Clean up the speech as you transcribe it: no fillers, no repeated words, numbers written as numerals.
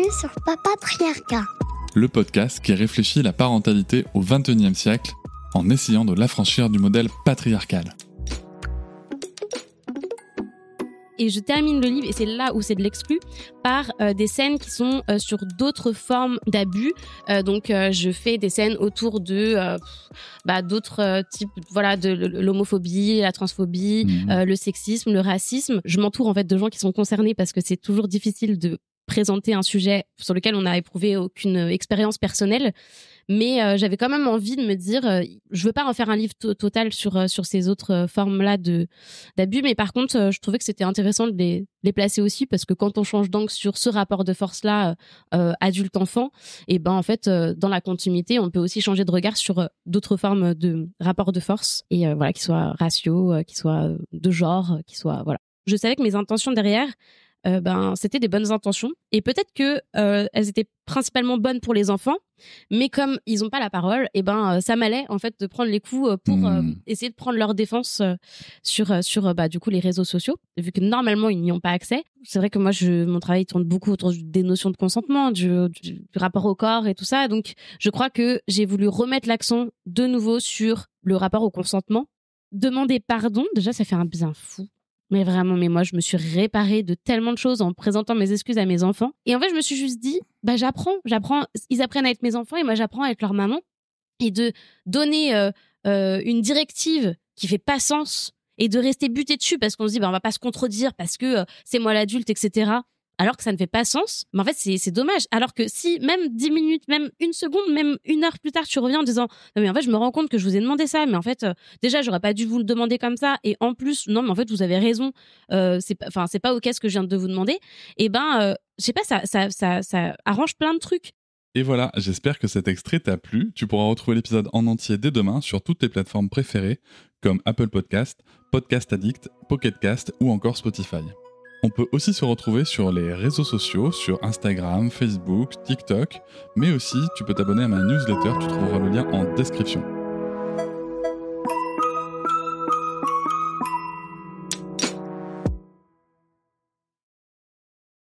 Bienvenue sur Papatriarcat, le podcast qui réfléchit la parentalité au XXIe siècle en essayant de l'affranchir du modèle patriarcal. Et je termine le livre, et c'est là où c'est de l'exclu, par des scènes qui sont sur d'autres formes d'abus. Donc, je fais des scènes autour de d'autres types, de l'homophobie, la transphobie, le sexisme, le racisme. Je m'entoure en fait de gens qui sont concernés parce que c'est toujours difficile de présenter un sujet sur lequel on n'a éprouvé aucune expérience personnelle. Mais j'avais quand même envie de me dire, je veux pas en faire un livre total sur ces autres formes-là d'abus, mais par contre, je trouvais que c'était intéressant de les placer aussi, parce que quand on change d'angle sur ce rapport de force-là, adulte-enfant, et en fait, dans la continuité, on peut aussi changer de regard sur d'autres formes de rapports de force, et qu'ils soient raciaux, qu'ils soient de genre, qu'ils soient... Voilà. Je savais que mes intentions derrière, c'était des bonnes intentions, et peut-être que elles étaient principalement bonnes pour les enfants, mais comme ils n'ont pas la parole, ça m'allait en fait de prendre les coups pour essayer de prendre leur défense sur du coup les réseaux sociaux, vu que normalement ils n'y ont pas accès. C'est vrai que moi mon travail tourne beaucoup autour des notions de consentement, du rapport au corps et tout ça, donc je crois que j'ai voulu remettre l'accent de nouveau sur le rapport au consentement. Demander pardon, déjà ça fait un bien fou. Mais vraiment, moi, je me suis réparée de tellement de choses en présentant mes excuses à mes enfants. Et en fait, je me suis juste dit, j'apprends. Ils apprennent à être mes enfants et moi, j'apprends à être leur maman. Et de donner une directive qui fait pas sens et de rester buté dessus parce qu'on se dit, on va pas se contredire parce que c'est moi l'adulte, etc. Alors que ça ne fait pas sens. Mais en fait, c'est dommage. Alors que si, même 10 minutes, même une seconde, même une heure plus tard, tu reviens en disant, non, mais en fait, je me rends compte que je vous ai demandé ça, mais en fait, déjà, j'aurais pas dû vous le demander comme ça. Et en plus, non, mais en fait, vous avez raison. C'est pas OK ce que je viens de vous demander. Et je sais pas, ça arrange plein de trucs. Et voilà, j'espère que cet extrait t'a plu. Tu pourras retrouver l'épisode en entier dès demain sur toutes tes plateformes préférées, comme Apple Podcast, Podcast Addict, Pocket Cast ou encore Spotify. On peut aussi se retrouver sur les réseaux sociaux, sur Instagram, Facebook, TikTok, mais aussi tu peux t'abonner à ma newsletter, tu trouveras le lien en description.